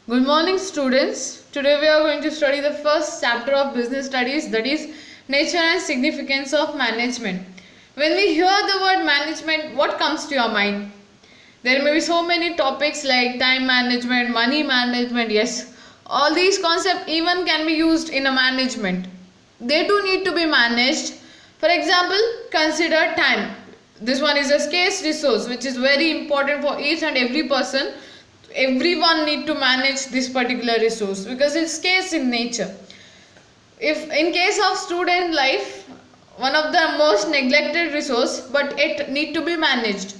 Good morning, students. Today we are going to study the first chapter of business studies, that is nature and significance of management. When we hear the word management, what comes to your mind? There may be so many topics like time management, money management. Yes, all these concepts even can be used in a management. They too need to be managed. For example, consider time. This one is a scarce resource which is very important for each and every person. Everyone need to manage this particular resource because it's scarce in nature. If in case of student life, one of the most neglected resource, but it need to be managed.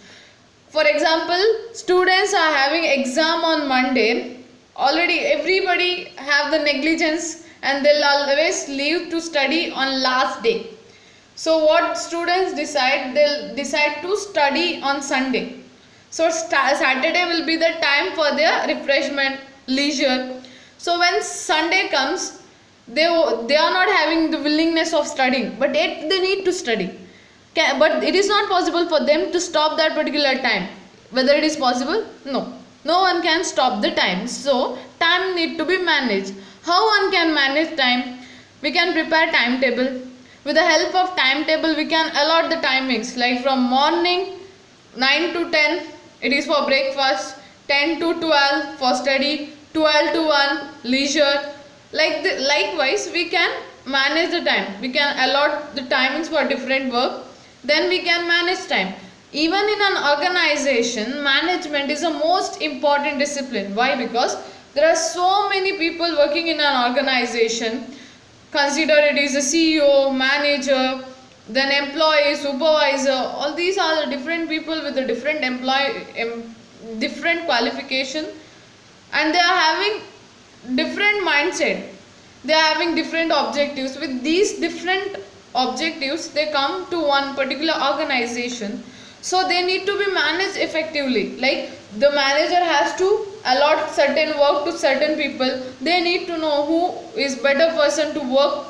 For example, students are having exam on Monday. Already everybody have the negligence and they'll always leave to study on last day. So what students decide? They'll decide to study on Sunday. So Saturday will be the time for their refreshment, leisure. So when Sunday comes, they are not having the willingness of studying, but yet they need to study. But it is not possible for them to stop that particular time. Whether it is possible? No. No one can stop the time. So time need to be managed. How one can manage time? We can prepare timetable. With the help of timetable, we can allot the timings, like from morning 9 to 10 it is for breakfast, 10 to 12 for study, 12 to 1 leisure. Likewise, we can manage the time. We can allot the timings for different work. Then we can manage time. Even in an organization, management is the most important discipline. Why? Because there are so many people working in an organization. Consider it is a CEO, manager, then employee, supervisor. All these are the different people with a different different qualification, and they are having different mindset. They are having different objectives. With these different objectives, they come to one particular organization. So they need to be managed effectively. Like the manager has to allot certain work to certain people. They need to know who is better person to work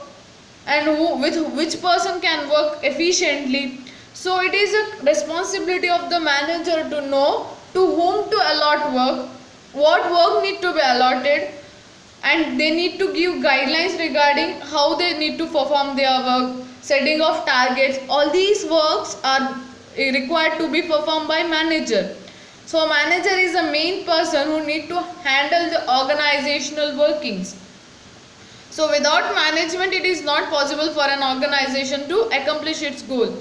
and which person can work efficiently. So it is a responsibility of the manager to know to whom to allot work, what work need to be allotted, and they need to give guidelines regarding how they need to perform their work, setting of targets. All these works are required to be performed by manager. So manager is the main person who need to handle the organizational workings. So without management, it is not possible for an organization to accomplish its goal.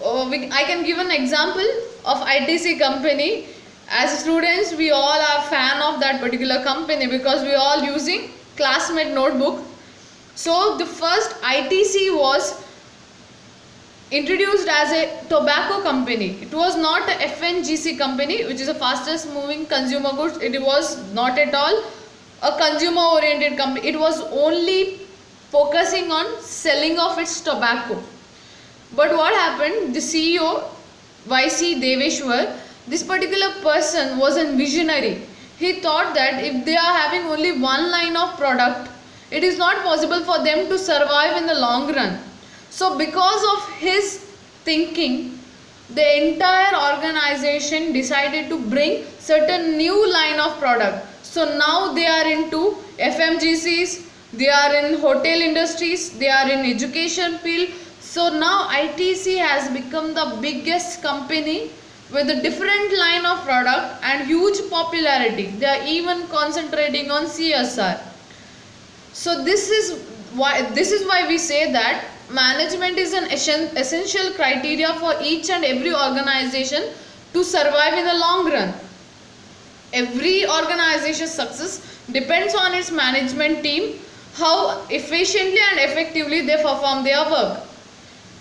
I can give an example of ITC company. As students, we all are fan of that particular company because we are all using classmate notebook. So the first ITC was introduced as a tobacco company. It was not a FNGC company, which is the fastest moving consumer goods. It was not at all a consumer oriented company. It was only focusing on selling of its tobacco. But what happened? The CEO YC Deveshwar, this particular person was a visionary. He thought that if they are having only one line of product, it is not possible for them to survive in the long run. So because of his thinking, the entire organization decided to bring certain new line of product. So now they are into FMGCs, they are in hotel industries, they are in education field. So now ITC has become the biggest company with a different line of product and huge popularity. They are even concentrating on CSR. So this is why we say that management is an essential criteria for each and every organization to survive in the long run. Every organization's success depends on its management team, how efficiently and effectively they perform their work.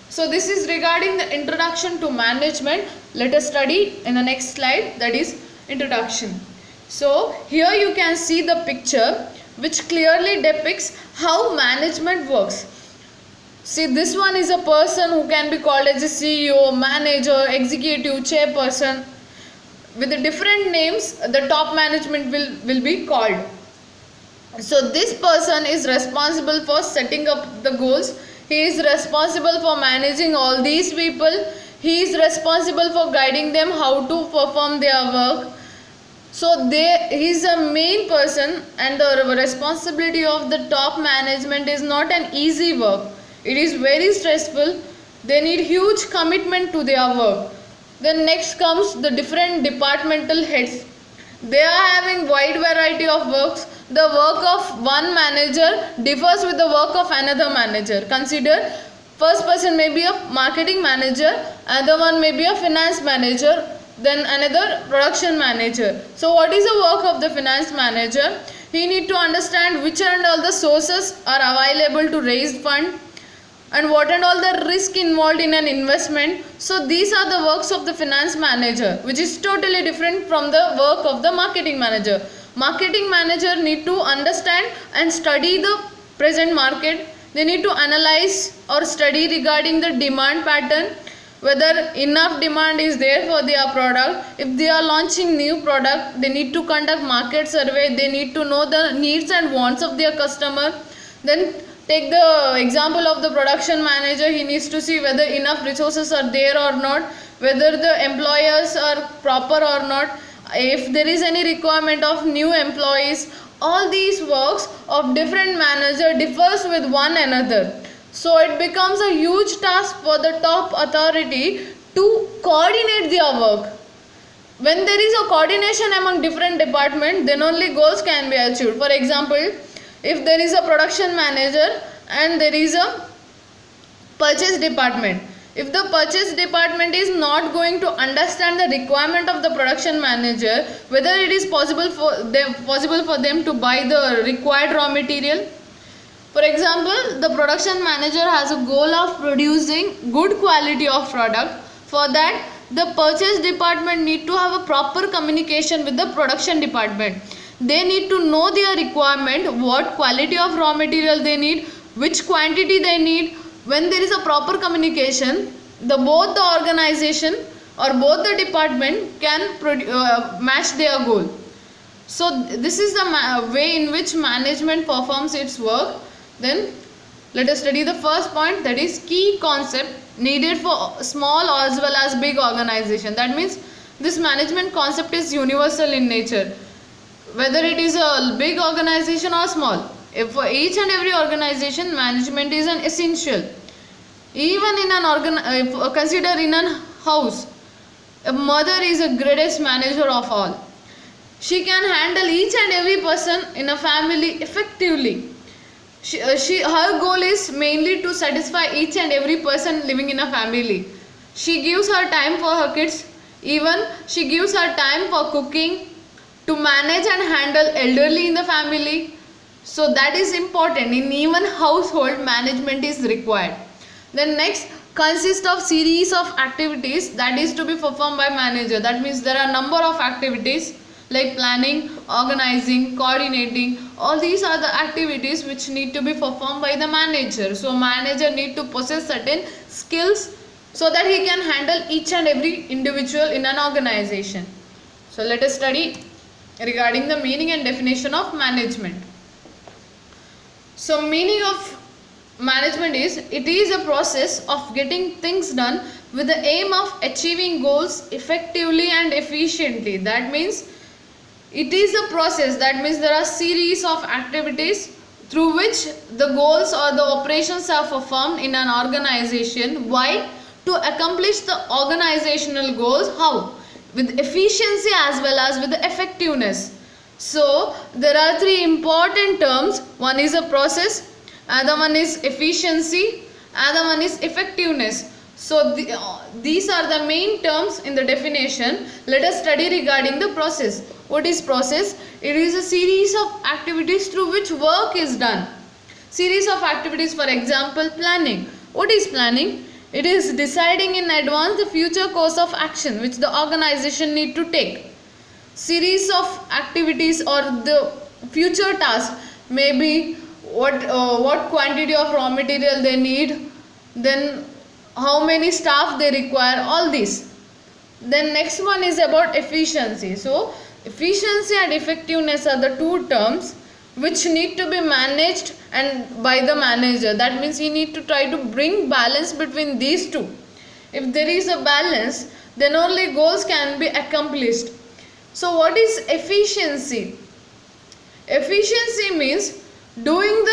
So this is regarding the introduction to management. Let us study in the next slide, that is introduction. So here you can see the picture which clearly depicts how management works. See, this one is a person who can be called as a CEO, manager, executive, chairperson. With the different names, the top management will be called. So this person is responsible for setting up the goals. He is responsible for managing all these people. He is responsible for guiding them how to perform their work. So he is a main person, and the responsibility of the top management is not an easy work. It is very stressful. They need huge commitment to their work. Then next comes the different departmental heads. They are having wide variety of works. The work of one manager differs with the work of another manager. Consider, first person may be a marketing manager, another one may be a finance manager, then another production manager. So what is the work of the finance manager? He need to understand which and all the sources are available to raise fund, and what and all the risk involved in an investment. So these are the works of the finance manager, which is totally different from the work of the marketing manager. Marketing manager need to understand and study the present market. They need to analyze or study regarding the demand pattern, whether enough demand is there for their product. If they are launching new product, they need to conduct market survey. They need to know the needs and wants of their customer. Then take the example of the production manager. He needs to see whether enough resources are there or not, whether the employers are proper or not, if there is any requirement of new employees. All these works of different manager differs with one another. So it becomes a huge task for the top authority to coordinate their work. When there is a coordination among different departments, then only goals can be achieved. For example, if there is a production manager and there is a purchase department, if the purchase department is not going to understand the requirement of the production manager, whether it is possible for them to buy the required raw material. For example, the production manager has a goal of producing good quality of product. For that, the purchase department need to have a proper communication with the production department. They need to know their requirement, what quality of raw material they need, which quantity they need. When there is a proper communication, both the organization or both the department can match their goal. So this is the way in which management performs its work. Then let us study the first point, that is key concept needed for small as well as big organization. That means this management concept is universal in nature, whether it is a big organization or small. If for each and every organization, management is an essential. Even in an consider in an house, a mother is the greatest manager of all. She can handle each and every person in a family effectively. Her goal is mainly to satisfy each and every person living in a family. She gives her time for her kids. Even she gives her time for cooking, to manage and handle elderly in the family. So that is important. In even household, management is required. Then next consists of series of activities that is to be performed by manager. That means there are number of activities like planning, organizing, coordinating. All these are the activities which need to be performed by the manager. So manager need to possess certain skills so that he can handle each and every individual in an organization. So let us study regarding the meaning and definition of management. So meaning of management is, it is a process of getting things done with the aim of achieving goals effectively and efficiently. That means it is a process, that means there are series of activities through which the goals or the operations are performed in an organization. Why? To accomplish the organizational goals. How? With efficiency as well as with the effectiveness. So there are three important terms. One is a process, other one is efficiency, other one is effectiveness. So these are the main terms in the definition. Let us study regarding the process. What is process? It is a series of activities through which work is done. Series of activities, for example, planning. What is planning? It is deciding in advance the future course of action which the organization need to take. Series of activities or the future task, maybe what quantity of raw material they need, then how many staff they require, all these. Then next one is about efficiency. So efficiency and effectiveness are the two terms which need to be managed and by the manager. That means he need to try to bring balance between these two. If there is a balance, then only goals can be accomplished. So what is efficiency? Efficiency means doing